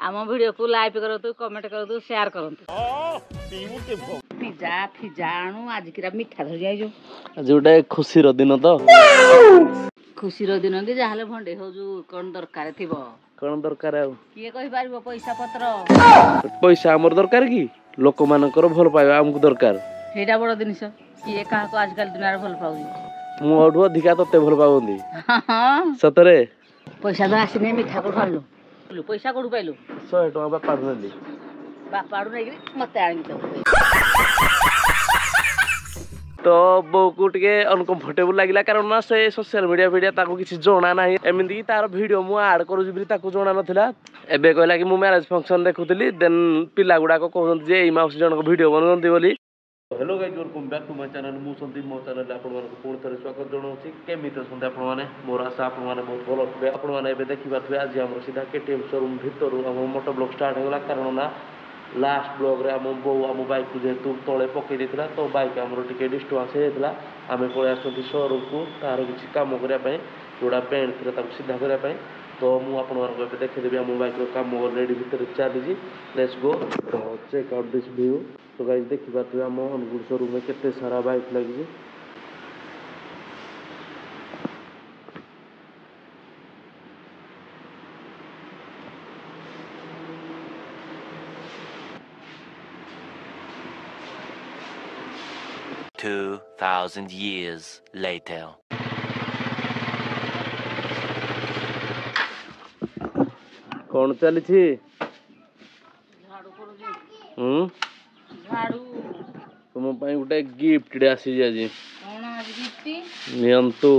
आम वीडियो को लाइक करतु कमेंट करतु शेयर करतु पिज्जा फिज्जा आणु आज किरा मिठा धरि आइजो जोटा खुशी दिन तो खुशी दिन कि जहाँ भंडे हो कौन दरकार थी कौन दरकार किए कहि पारिबो पैसा पत्र पैसा आमर दरकार कि लोक मानकर भल पाइबा आमको दरकार हेडा बड़ जिनिस किए का आजकल दुनिया भल पाउजी मोठू अधिका तते भल पाउंदी सतरे पैसा तो आसीने मिठा को खालु पैसा कोडू पाइलु 100 टका बापा नेली बापा आडू नै मते आनी तो बो को टिके अनकंफर्टेबल लागिला कारण ना से सोशल मीडिया ताको किसी जोना नाही एमिंदी तार वीडियो मु ऐड करू जिबरी ताको जोना नथिला एबे कहला कि मु मैरिज फंक्शन देखुतली देन पिला गुडा को कहउन जे ई माउस जन को वीडियो बनउंती बोली hello guys welcome back to my channel मु संदीप मो चैनल आपन मन को पूर्ण तरह स्वागत जणाउछि केमित संदे आपन माने मोर आशा आपन माने बहुत भलो थबे आपन माने एबे देखिबा थबे आज हमर सीधा केटीएम शोरूम भितर हम मोटो ब्लॉग स्टार्ट होगला कारण ना लास्ट ब्लॉग रे हम बो हम बाइक को जेतु तळे पकई देथिला तो बाइक हमर टिके डिस्टर्बेंस हेतला आमे कोळे आसथि शोरूम को तार किछि काम करिया पय जोडा पेंट थिला ताको सीधा करिया पय तो मु आपन मन को देखि देबी हम बाइक रो काम ऑलरेडी भीतर चली लेट्स गो तो चेक आउट दिस व्यू तो गाइस देखिबा तो हम अनुगुण शोरूम में केते सारा बाइक लागि 2000 years later. कौन चली छी झाड़ू करू झाड़ू तुम पई गुटे गिफ्ट डे आसी जाजी कोन आज गिफ्ट नियंतु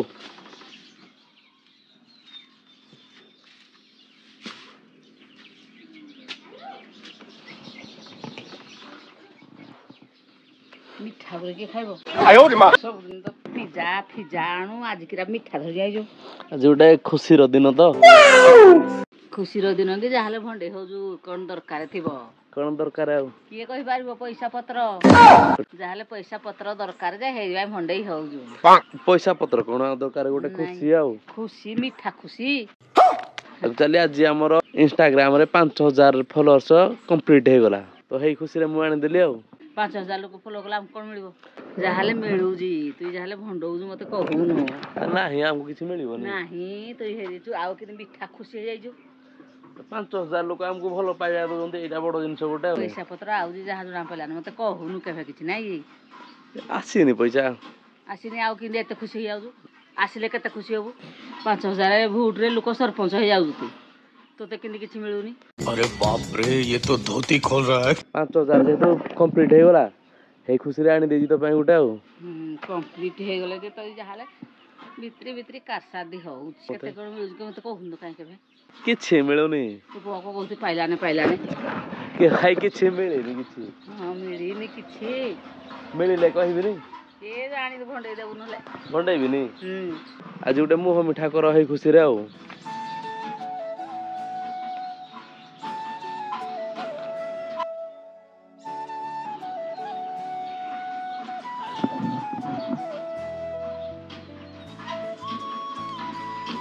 मिठा बोले के खाइबो आयो रे मां सब दिन तो पिज्जा फिज्जा आणु आज किरा मिठा धरि आइजो जोटा खुशी दिन तो खुशी दिन कि जहाँ भंडे हो कौन दरकार थी कौन दरकार किए कहि पारिबो पैसा पत्र जहाँ पैसा पत्र दरकार जे हे भंडे हो पैसा पत्र कौन दरकार गोटे खुशी खुशी मिठा खुशी चली आज हमर इंस्टाग्राम रे 5000 फॉलोअर्स कंप्लीट हे गला तो हेई खुशी रे मु आनी देली 5000 लोक फॉलो कला हम कोन मिलबो जहाले मिलुजी तू जहाले भंडौजु मते कहूनु नाही हमको किछि मिलिबो नाही तो हेरी तू आउ कि मिठा खुशी हे जाइजो 5000 लोक हमको भलो पाइया दोंते एटा बड़ जिंस गोटे पैसा पत्र आउजी जहा जुना पलान मते कहूनु केबे किछि नाही आसीनी पैसा आसीनी आउ कि एते खुशी हे जाउजु आसिले केते खुशी होबु 5000 भूट रे लोक सरपंच हे जाउजु तोते किनी किछि मिलुनी अरे बाप रे ये तो धोती खोल रहा है 5000 जे तो कंप्लीट हे गला हे खुशी रे आनी देजी तो पई गुटा कंप्लीट हे गले जे तो जहाले भित्री कार शादी हो केते कोन म्यूजिक मते कहून काहे केबे किछि मिलुनी तू को कोनती पाइलाने के हाय किछि मिलेनी किछि हां मिलिनी किछि मिलिले कहिबिनी के जानी तो भंडे देबु नले भंडेबिनी आज गुटे मुह मिठा कर हे खुशी रे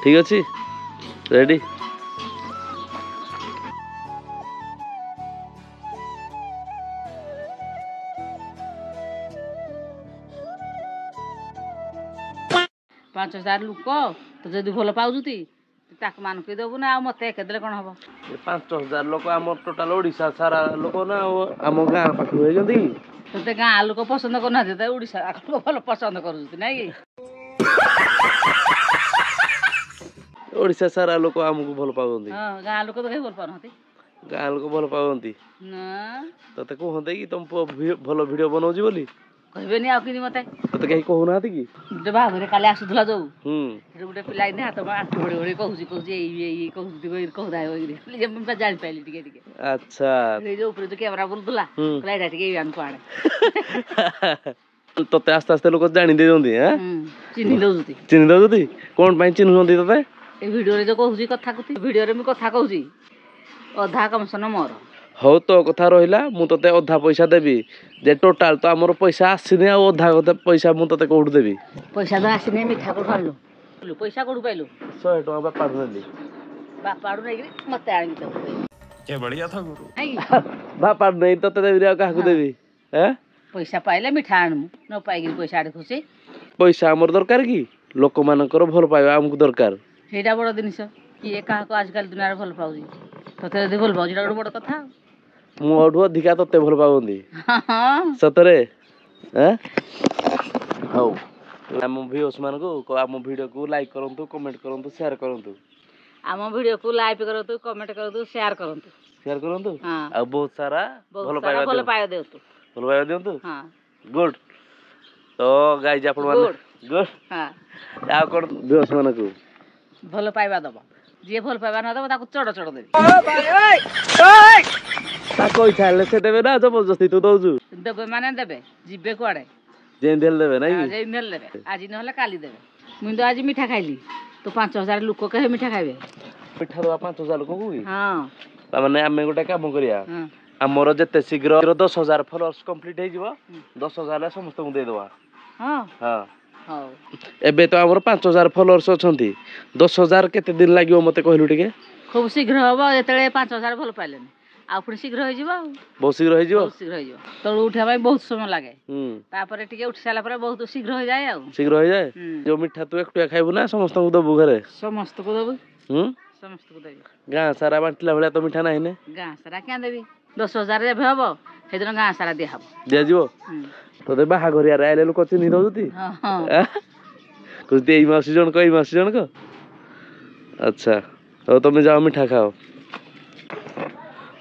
ठीक अच्छी रेडी पांच हजार लोक तो जदि भल पाउजुती ताक मान के देबु ना मते केदले कोन हबो 5000 लोक हम टोटल ओडिसा सारा लोक ना हम गां पाखु हे जंदी तते गां लोक पसंद करना देते ओडिसा लोक भल पसंद करूती नै ओडिसा सारा लोक हमको भल पाउंदी हां गां लोक तो कहि भल पाउनती गां लोक भल पाउंती ना तते कहंते कि तुम भल वीडियो बनौजी बोली कहबेनी आ किनी मते तते कहि कहउनाती कि जे बाबरे काले आसुथला जो रे गुटे पिलाई ने हाथ में आंखी बड़ी बड़ी कहूजी ए कहूजी बई कहदाय बई जे मैं जान पाइली टिके अच्छा रे जो ऊपर जो कैमरा बोलदला लाइट टिके आन पाणे तते आस्ते आस्ते लोक जानि दे जोंदी हैं चिन्ही दउजुती कोन पई चिन्ह जोंदी तते ए वीडियो रे जो कहूजी कथा कथि वीडियो रे मैं कथा कहूजी अधा कमिशन मोर हो तो कथा रहिला मु तते अधा पैसा देबी जे टोटल तो हमर पैसा आसीने आ अधा पैसा मु तते कोड देबी पैसा तो आसीने मिठा को खालु पैसा कोड पाइलु 100 टका बापा नेली बापा आडू नै मते आनी तो क्या बढ़िया था गुरु। बापा नहीं तो देवी क्या देवी पैसा पाइले मिठा आनमु न पाइक पैसा आड़े खुशी पैसा आमर दरकार कि लोक मानकर भल पाइबा आमको दरकार ସେଇଟା ବଡ଼ ଜିନିଷ କିଏ କାହାକୁ ଆଜିକାଲି ଦୁନିଆରେ ଭଲ ପାଉଛି ତତେ ଯଦି ଭଲ ପାଉଛି ଏଇଟା ଗୋଟେ ବଡ଼ କଥା ମୋଠୁ ଅଧିକା ତତେ ଭଲ ପାଉନ୍ତି ସତରେ ହଉ ଆମ ଭିଉସ୍ ମାନଙ୍କୁ ଆମ ଭିଡ଼ିଓକୁ ଲାଇକ୍ କରନ୍ତୁ କମେଣ୍ଟ କରନ୍ତୁ ସେୟାର କରନ୍ତୁ ଆମ ଭିଡ଼ିଓକୁ ଲାଇକ୍ କରନ୍ତୁ କମେଣ୍ଟ କରନ୍ତୁ ସେୟାର କରନ୍ତୁ ଆଉ ବହୁତ ସାରା ଭଲ ପାଇବା ଦିଅନ୍ତୁ ଗୁଡ୍ ତ ଗାଇଜ ଆପଣ ମାନେ ଗୁଡ୍ ଆଉ କଣ ଭିଉସ୍ ମାନଙ୍କୁ ଭଲ ପାଇବା ଦବ ଯିଏ ଭଲ ପାଇବା ନ ଦବ ତାକୁ ଚଡ଼ ଚଡ଼ ଦେବି ତାକୁ ଇଚ୍ଛା ହେଲେ ସେ ଦେବେ ନା ଜବରଦସ୍ତି ତୁ ଦଉଛୁ ଦେବେ ମାନେ ଦେବେ ଯିବେ କୁଆଡେ ଯେମିତି ହେଲେ ଦେବେ ନାଇଁ ଯେମିତି ହେଲେ ଦେବେ ଆଜି ନହେଲେ କାଲି ଦେବେ ମୁଁ ତ ଆଜି ମିଠା ଖାଇଲି ତ 5,000 ଲୋକ କେହି ମିଠା ଖାଇବେ ମିଠା ଦବା 5,000 ଲୋକଙ୍କୁ ହଁ ତାମାନେ ଆମେ ଗୋଟେ କାମ କରିବା ଆମର ଯେତେ ଶୀଘ୍ର 10,000 ଫଲୋଅର୍ସ କମ୍ପ୍ଲିଟ ହେଇଯିବ 10,000 ସମସ୍ତଙ୍କୁ ଦେଇଦବା ହଁ ହଁ ହଉ ଏବେ ତ ଆମର 5,000 ଫଲୋଅର୍ସ ଅଛନ୍ତି 10,000 କେତେ ଦିନ ଲାଗିବ ମତେ କହିଲୁ ଟିକେ ଖୁବ ଶୀଘ୍ର ହବ ଯେତେବେଳେ 5,000 ଭଲ ପାଇଲେନି ଆଉ ପୁଣି ଶୀଘ୍ର ହେଇଯିବ ଆଉ ବହୁତ ଶୀଘ୍ର ହେଇଯିବ ତଳୁ ଉଠିବା ପାଇଁ ବହୁତ ସମୟ ଲାଗେ ତାପରେ ଟିକେ ଉଠି ସାରିଲା ପରେ ବହୁତ ଶୀଘ୍ର ହେଇଯାଏ ଆଉ ଶୀଘ୍ର ହେଇଯାଏ ଯୋଉ ମିଠା ତୁ ଏକୁଟିଆ ଖାଇବୁ ନା ସମସ୍ତଙ୍କୁ ଦବୁ ଘରେ ସମସ୍ତଙ୍କୁ ଦବୁ ସମସ୍ତଙ୍କୁ ଦେବି ଗାଁ ସାରା ବାଣ୍ଟିଲା ଭଳିଆ ତ ମିଠା ନାହିଁ ନା ଗାଁ ସାରା କିଆ ଦେବି 10,000 ଯେବେ ହବ ସେଦିନ ଗାଁ ସାରା ଦିଆହବ ଦିଆଯିବ ତୋତେ ବାହାଘରିଆରେ ଆଇଲେ ଲୋକ ଚିହ୍ନି ଦଉଛନ୍ତି କହୁଛି ଏଇ ମାଉସୀ ଜଣକ ଆଚ୍ଛା ହଉ ତମେ ଯାଅ ମିଠା ଖାଅ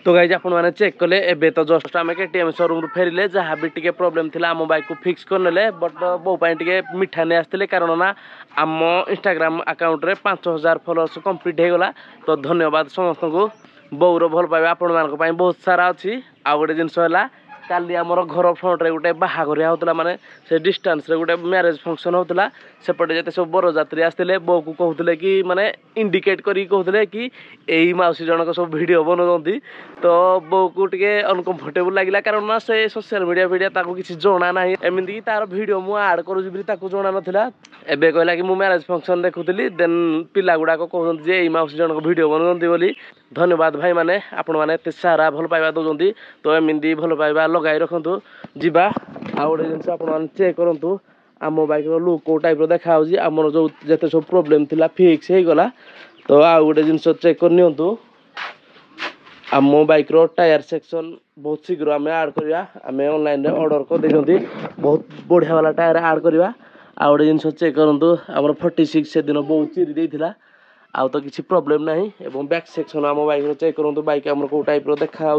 तो गाइज आपण मैंने चेक कले एबे तो जस्ट आम केटीएम शोरूम रु फेरिले जहाँ भी टिके प्रॉब्लम थिला आम बाइक को फिक्स करने बट बो टिके मिठा नहीं आसते कारण ना आम इंस्टाग्राम अकाउंट रे 5,000 फॉलोअर्स कंप्लीट हो गला तो धन्यवाद समस्त को बोर भल पाइबा आपण मानक पई बहुत सारा अच्छी आ गोटे जिनस है काली आमर घर फ्रंट रे गोटे बाहाघरिया होता माने से डिस्टेंस रे गोटे मैरेज फंक्शन होता सेपटे जिते सब बरजात्री आसते बो को कहते कि माने इंडिकेट करी कहते कि यही माउसी जनक सब वीडियो बनाऊँगी तो बो को टिके अनकम्फर्टेबल लगिला कारण ना से सोशल मीडिया ताको किसी जना ना एमती तार वीडियो मु ऐड करूँ ताको जना नाला एबे कहला कि मु मैरेज फंक्शन देखुली देन पिला गुड़ाक कहते जे यही माउसी जनक वीडियो बनाऊँगी बोली धन्यवाद भाई माने आपण मैंने एत सारा भल पाइबा दौरान तो एमती भल पाइबा लगाई रखु जीवा आ गोटे जिन आप चेक करूँ आम बाइक लुक कौ टाइप देखा आमर जो जिते सब प्रोब्लेम थिला फिक्स हो गला तो आ गोटे जिन चेक करनी आम बाइक टायर सेक्शन बहुत शीघ्र आम ऐड करवा आम ऑनलाइन ऑर्डर कर बहुत बढ़िया वाला टायर ऐड करवा आ गोटे जिन चेक करूँ आम 46 से दिन बहुत चिरी देता आउ तो किसी प्रॉब्लम नहीं एवं बैक सेक्शन आम बाइक चेक करूँ बाइक आम कौ टाइप देखा